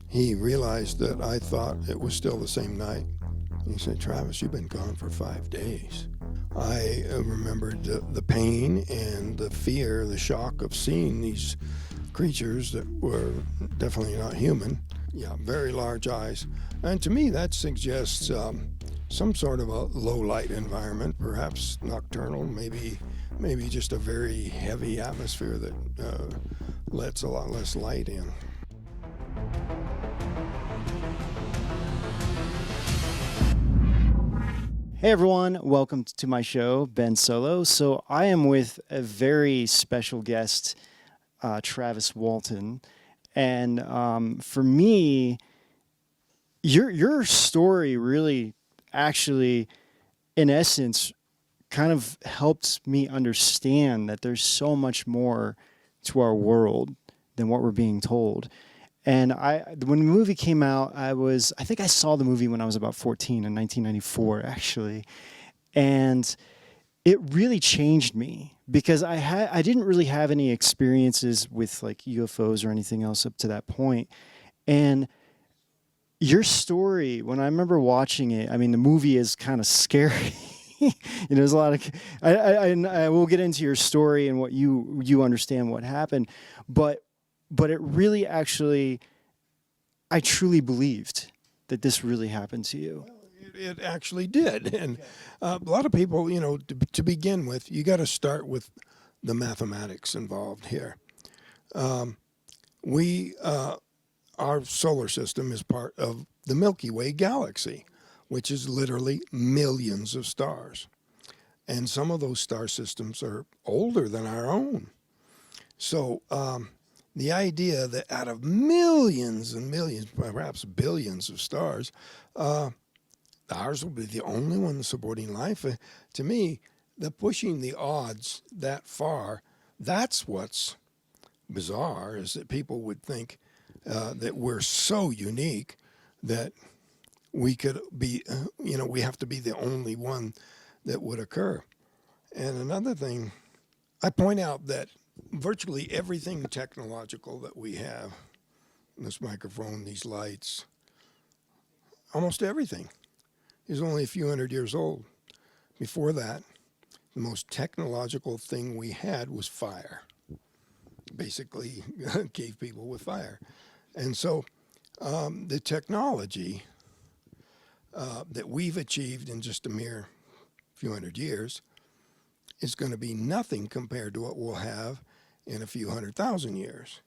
he realized that I thought it was still the same night. He said, "Travis, you've been gone for 5 days." I remembered the pain and the fear, the shock of seeing these creatures that were definitely not human. Yeah, very large eyes. And to me, that suggests some sort of a low-light environment, perhaps nocturnal, maybe just a very heavy atmosphere that lets a lot less light in. Hey everyone, welcome to my show, Ben Solo. So I am with a very special guest, Travis Walton, and for me, your story really, actually, in essence, kind of helped me understand that there's so much more to our world than what we're being told. And when the movie came out, I think I saw the movie when I was about 14 in 1994, actually. And it really changed me because I didn't really have any experiences with like UFOs or anything else up to that point. And your story, when I remember watching it, I mean, the movie is kind of scary. There's a lot of, I will get into your story and what you understand what happened, but it really actually, I truly believed that this really happened to you. Well, it actually did. And a lot of people, to begin with, you got to start with the mathematics involved here. Our solar system is part of the Milky Way galaxy, which is literally millions of stars. And some of those star systems are older than our own. So, the idea that out of millions and millions, perhaps billions of stars, ours will be the only one supporting life. To me, pushing the odds that far, that's what's bizarre, is that people would think that we're so unique that we could be, we have to be the only one that would occur. And another thing, I point out that virtually everything technological that we have, this microphone, these lights, almost everything is only a few hundred years old. Before that, the most technological thing we had was fire. Basically, gave people with fire. And so the technology that we've achieved in just a mere few hundred years is going to be nothing compared to what we'll have in a few 100,000 years.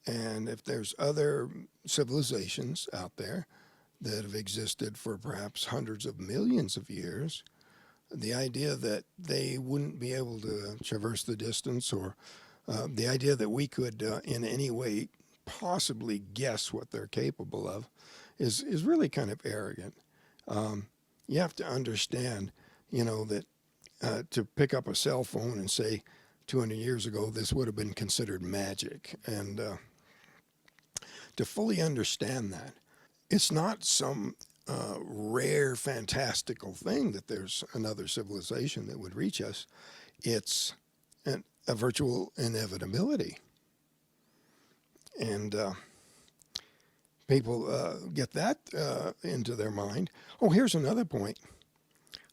And if there's other civilizations out there that have existed for perhaps hundreds of millions of years, the idea that they wouldn't be able to traverse the distance, or the idea that we could in any way possibly guess what they're capable of is really kind of arrogant. You have to understand, that to pick up a cell phone and say 200 years ago this would have been considered magic. And to fully understand that, it's not some rare, fantastical thing that there's another civilization that would reach us. It's a virtual inevitability. And people get that into their mind. Oh, here's another point.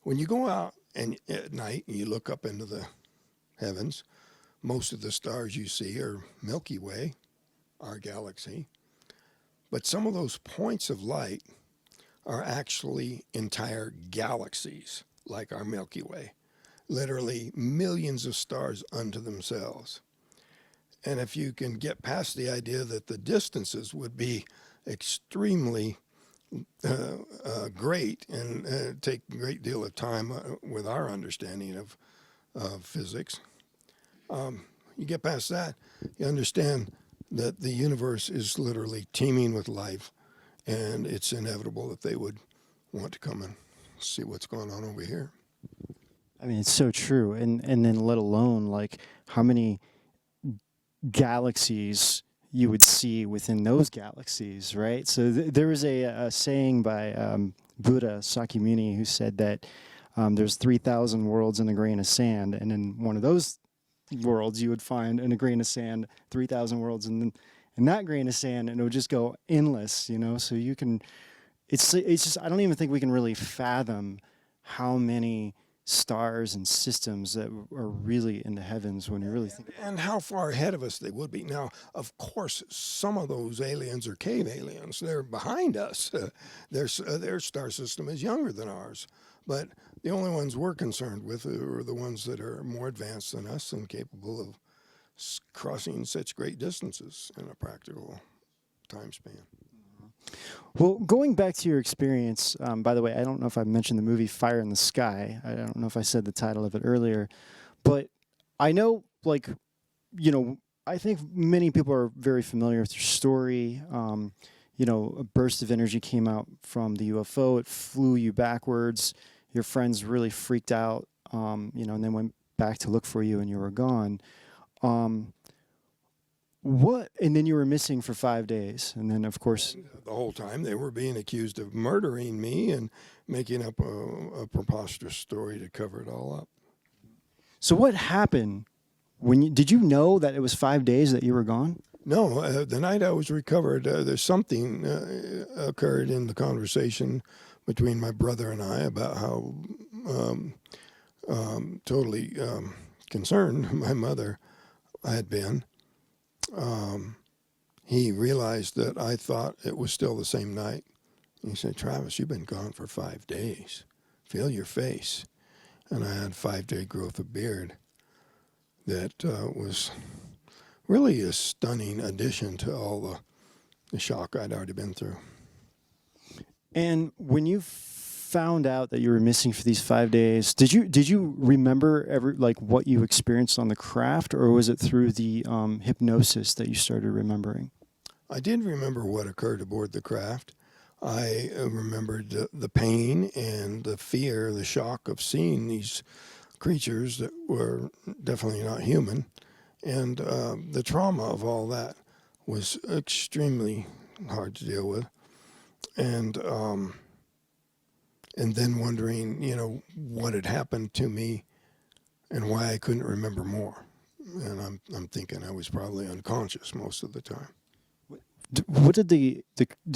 When you go out and at night and you look up into the heavens, most of the stars you see are Milky Way, our galaxy. But some of those points of light are actually entire galaxies, like our Milky Way. Literally millions of stars unto themselves. And if you can get past the idea that the distances would be extremely great and take a great deal of time with our understanding of physics, you get past that, you understand that the universe is literally teeming with life, and it's inevitable that they would want to come and see what's going on over here. I mean, it's so true. And then let alone like how many galaxies you would see within those galaxies, right? So there was a saying by Buddha Sakyamuni who said that there's 3,000 worlds in a grain of sand, and in one of those worlds you would find in a grain of sand 3,000 worlds, and in that grain of sand, and it would just go endless, you know. So you can, it's just, I don't even think we can really fathom how many stars and systems that are really in the heavens when you really think. And how far ahead of us they would be. Now, of course, some of those aliens are cave aliens. They're behind us. Their star system is younger than ours. But the only ones we're concerned with are the ones that are more advanced than us and capable of crossing such great distances in a practical time span. Well, going back to your experience, by the way, I don't know if I mentioned the movie Fire in the Sky. I don't know if I said the title of it earlier, but I know, like, you know, I think many people are very familiar with your story. You know, a burst of energy came out from the UFO. It flew you backwards. Your friends really freaked out, you know, and then went back to look for you and you were gone. And then you were missing for 5 days. And then, of course, the whole time they were being accused of murdering me and making up a preposterous story to cover it all up. So what happened did you know that it was 5 days that you were gone? No, the night I was recovered, there's something occurred in the conversation between my brother and I about how totally concerned my mother had been. He realized that I thought it was still the same night. He said, "Travis, you've been gone for 5 days. Feel your face." And I had 5-day growth of beard that was really a stunning addition to all the shock I'd already been through. And when you found out that you were missing for these 5 days, did you remember what you experienced on the craft, or was it through the hypnosis that you started remembering? I did remember what occurred aboard the craft. I remembered the pain and the fear, the shock of seeing these creatures that were definitely not human. And the trauma of all that was extremely hard to deal with. And then wondering, you know, what had happened to me and why I couldn't remember more. And I'm thinking I was probably unconscious most of the time. What did the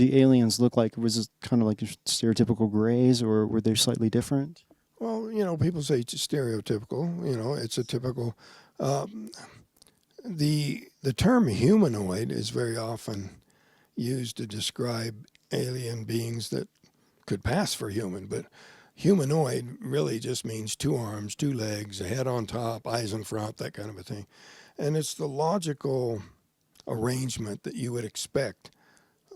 aliens look like? Was it kind of like stereotypical grays, or were they slightly different? Well, you know, people say it's stereotypical. You know, it's a typical. The term humanoid is very often used to describe alien beings that could pass for human, but humanoid really just means 2 arms, 2 legs, a head on top, eyes in front, that kind of a thing. And it's the logical arrangement that you would expect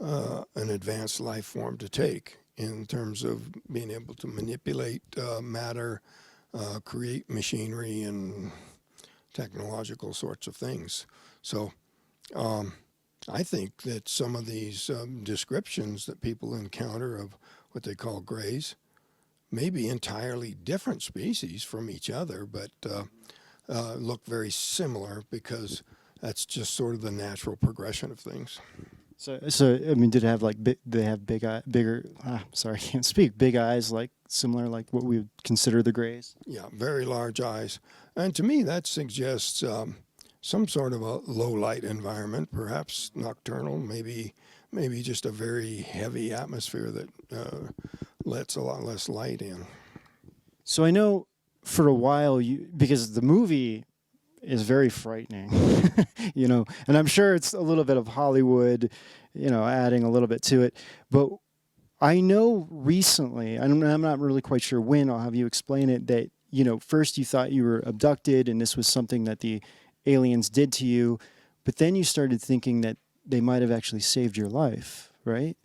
an advanced life form to take in terms of being able to manipulate matter, create machinery and technological sorts of things. So I think that some of these descriptions that people encounter of what they call grays may be entirely different species from each other, but look very similar because that's just sort of the natural progression of things. So I mean, did it have they have bigger? Sorry, I can't speak. Big eyes, like similar, like what we would consider the grays. Yeah, very large eyes, and to me that suggests some sort of a low light environment, perhaps nocturnal, maybe just a very heavy atmosphere that lets a lot less light in. So I know for a while because the movie is very frightening, you know, and I'm sure it's a little bit of Hollywood, you know, adding a little bit to it. But I know recently, I'm not really quite sure when, I'll have you explain it, that, you know, first you thought you were abducted and this was something that the aliens did to you, but then you started thinking that they might have actually saved your life, right?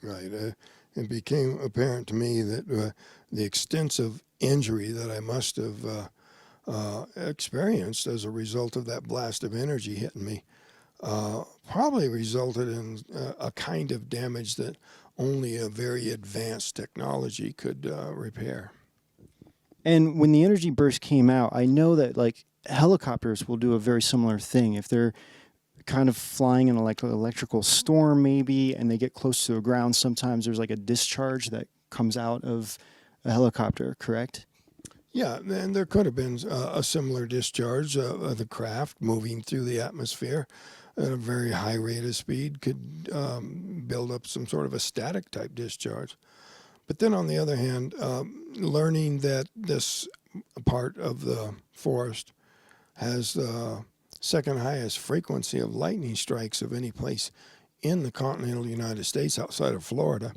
Right. It became apparent to me that the extensive injury that I must have experienced as a result of that blast of energy hitting me probably resulted in a kind of damage that only a very advanced technology could repair. And when the energy burst came out, I know that like helicopters will do a very similar thing. If they're kind of flying in like an electrical storm maybe, and they get close to the ground, sometimes there's like a discharge that comes out of a helicopter, correct? Yeah, and there could have been a similar discharge of the craft moving through the atmosphere. at a very high rate of speed could build up some sort of a static type discharge. But then on the other hand, learning that this part of the forest has the second highest frequency of lightning strikes of any place in the continental United States outside of Florida,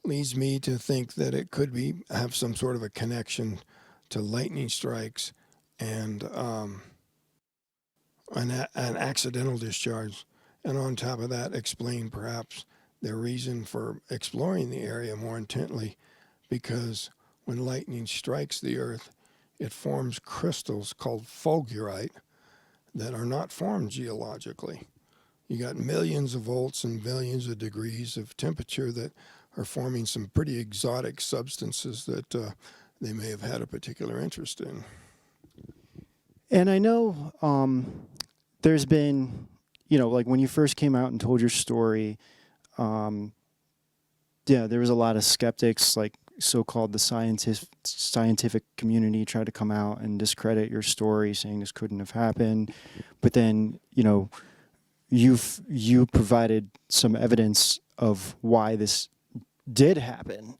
leads me to think that it could have some sort of a connection to lightning strikes and an accidental discharge. And on top of that, explain perhaps their reason for exploring the area more intently, because when lightning strikes the earth, it forms crystals called fulgurite that are not formed geologically. You got millions of volts and billions of degrees of temperature that are forming some pretty exotic substances that they may have had a particular interest in. And I know there's been, like when you first came out and told your story, there was a lot of skeptics, like so-called the scientific community tried to come out and discredit your story, saying this couldn't have happened. But then, you provided some evidence of why this did happen.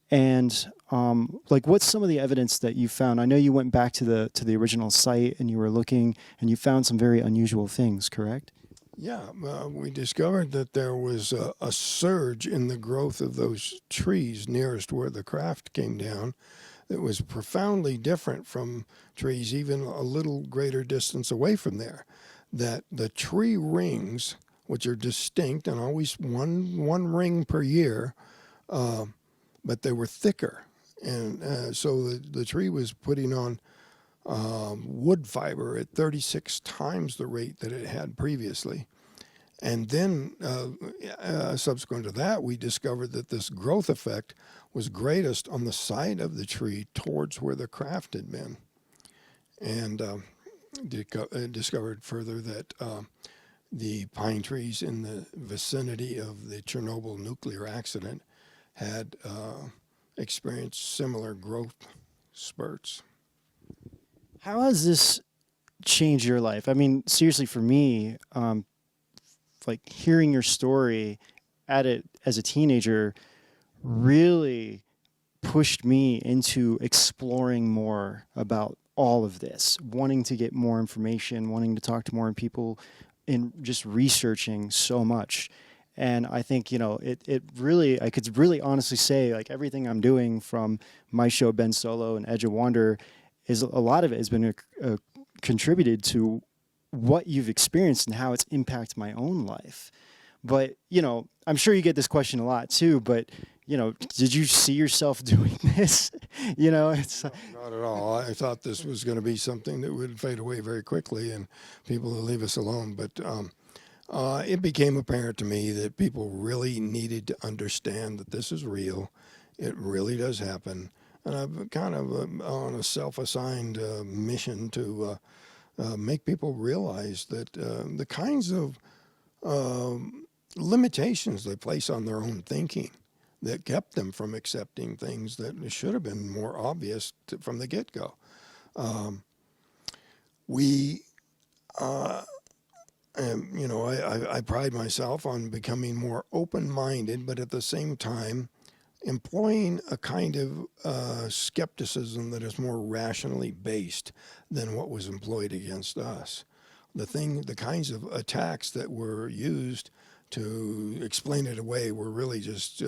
And what's some of the evidence that you found? I know you went back to the original site and you were looking and you found some very unusual things, correct? Yeah, we discovered that there was a surge in the growth of those trees nearest where the craft came down that was profoundly different from trees even a little greater distance away from there. That the tree rings, which are distinct and always one ring per year, but they were thicker. And so the tree was putting on wood fiber at 36 times the rate that it had previously. And then subsequent to that, we discovered that this growth effect was greatest on the side of the tree towards where the craft had been. And discovered further that the pine trees in the vicinity of the Chernobyl nuclear accident had experienced similar growth spurts. How has this changed your life? I mean, seriously, for me, hearing your story as a teenager really pushed me into exploring more about all of this, wanting to get more information, wanting to talk to more people, and just researching so much. And I think, it really, I could really honestly say, everything I'm doing from my show, Ben Solo and Edge of Wonder, is a lot of it has been contributed to what you've experienced and how it's impacted my own life. But, I'm sure you get this question a lot too, but, did you see yourself doing this? It's not at all. I thought this was going to be something that would fade away very quickly and people would leave us alone. But it became apparent to me that people really needed to understand that this is real. It really does happen. And I'm kind of on a self-assigned mission to make people realize that the kinds of limitations they place on their own thinking that kept them from accepting things that should have been more obvious from the get-go. I pride myself on becoming more open-minded, but at the same time employing a kind of skepticism that is more rationally based than what was employed against us. The kinds of attacks that were used to explain it away were really just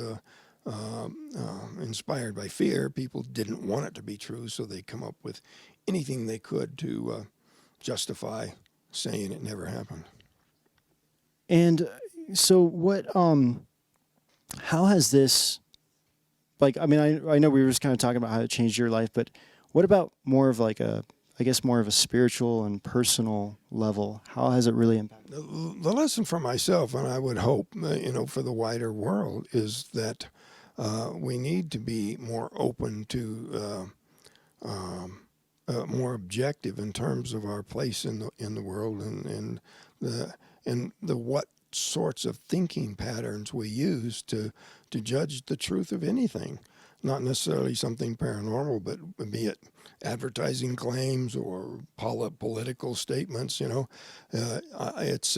inspired by fear. People didn't want it to be true, so they come up with anything they could to justify saying it never happened. And so what, how has this, I know we were just kind of talking about how it changed your life, but what about more of more of a spiritual and personal level? How has it really impacted? The lesson for myself, and I would hope, for the wider world, is that we need to be more open to, more objective in terms of our place in the world and the what sorts of thinking patterns we use to judge the truth of anything. not necessarily something paranormal, but be it advertising claims or political statements. It's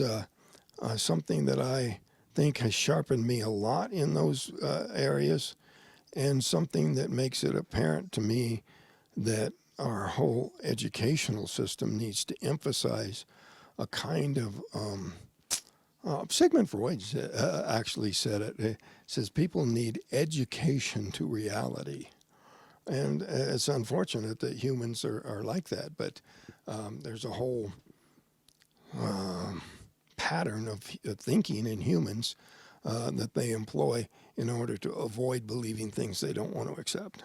something that I think has sharpened me a lot in those areas, and something that makes it apparent to me that our whole educational system needs to emphasize a kind of Sigmund Freud actually said it. He says people need education to reality. And it's unfortunate that humans are like that, but there's a whole pattern of thinking in humans that they employ in order to avoid believing things they don't want to accept.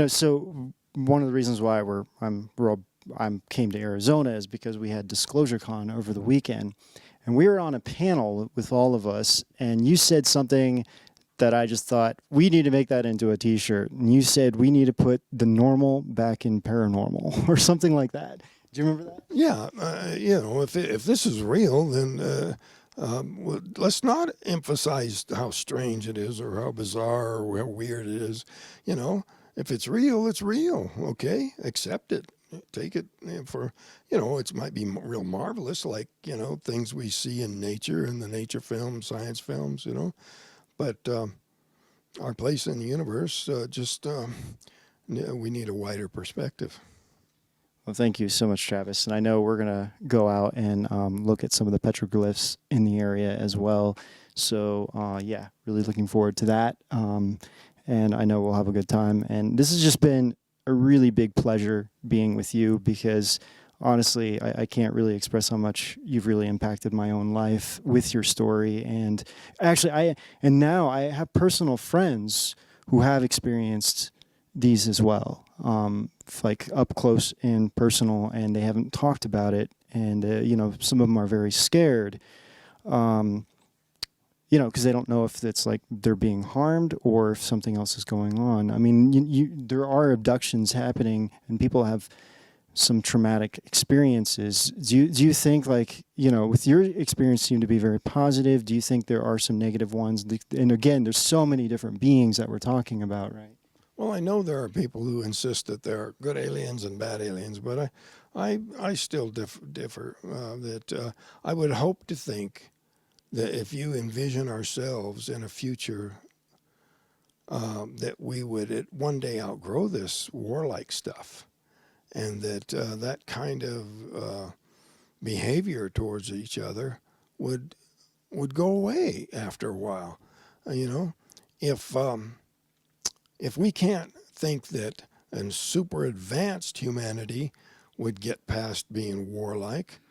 So one of the reasons why I came to Arizona is because we had Disclosure Con over the weekend, and we were on a panel with all of us, and you said something that I just thought, we need to make that into a T-shirt. And you said we need to put the normal back in paranormal or something like that. Do you remember that? Yeah, if this is real, then let's not emphasize how strange it is or how bizarre or how weird it is. If it's real, it's real. Okay, accept it. Take it for, it might be real marvelous, like, things we see in nature, in the nature films, science films, But our place in the universe, we need a wider perspective. Well, thank you so much, Travis. And I know we're going to go out and look at some of the petroglyphs in the area as well. So, really looking forward to that. And I know we'll have a good time. And this has just been a really big pleasure being with you, because honestly, I can't really express how much you've really impacted my own life with your story. And actually, now I have personal friends who have experienced these as well, like up close and personal, and they haven't talked about it. And, some of them are very scared, because they don't know if it's like they're being harmed or if something else is going on. I mean, there are abductions happening, and people have some traumatic experiences. Do you think, like, with your experience seem to be very positive, do you think there are some negative ones? And again, there's so many different beings that we're talking about, right? Well, I know there are people who insist that there are good aliens and bad aliens, but I still differ. That I would hope to think that if you envision ourselves in a future, that we would one day outgrow this warlike stuff, and that that kind of behavior towards each other would go away after a while. If we can't think that a super advanced humanity would get past being warlike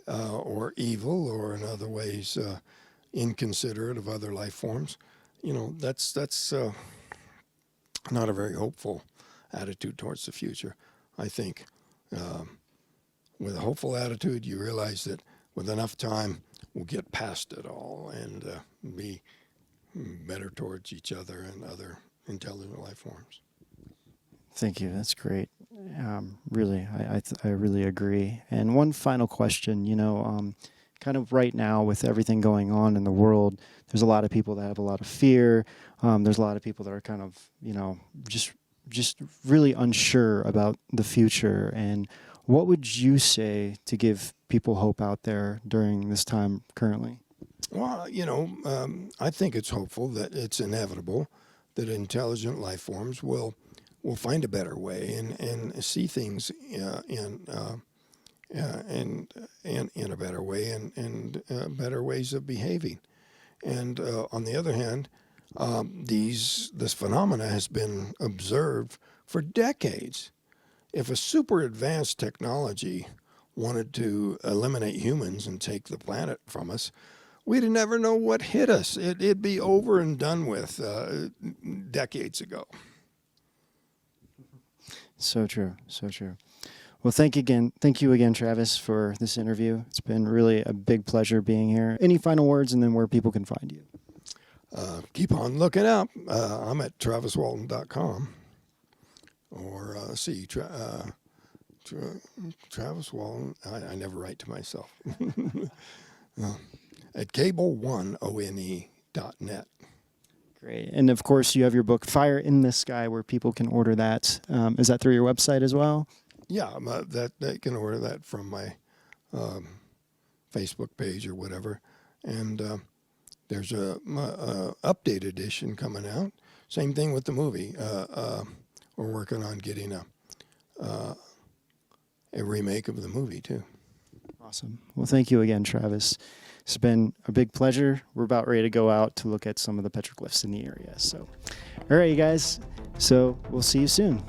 or evil, or in other ways inconsiderate of other life forms, that's not a very hopeful attitude towards the future. I think with a hopeful attitude, you realize that with enough time, we'll get past it all and be better towards each other and other intelligent life forms. Thank you. That's great. Really, I really agree. And one final question, kind of right now with everything going on in the world, there's a lot of people that have a lot of fear. There's a lot of people that are kind of, just really unsure about the future. And what would you say to give people hope out there during this time currently? Well, I think it's hopeful that it's inevitable that intelligent life forms will find a better way and see things in a better way and better ways of behaving. And on the other hand, this phenomena has been observed for decades. If a super advanced technology wanted to eliminate humans and take the planet from us, we'd never know what hit us. It'd be over and done with decades ago. So true, so true. Well, thank you again, Travis, for this interview. It's been really a big pleasure being here. Any final words, and then where people can find you? Keep on looking up. I'm at traviswalton.com. Or Travis Walton. I never write to myself. At cable1one.net. Great. And of course, you have your book, Fire in the Sky, where people can order that. Is that through your website as well? Yeah, that they can order that from my Facebook page or whatever. And there's a updated edition coming out. Same thing with the movie. We're working on getting a remake of the movie too. Awesome. Well, thank you again, Travis. It's been a big pleasure. We're about ready to go out to look at some of the petroglyphs in the area. So, all right, you guys. So we'll see you soon.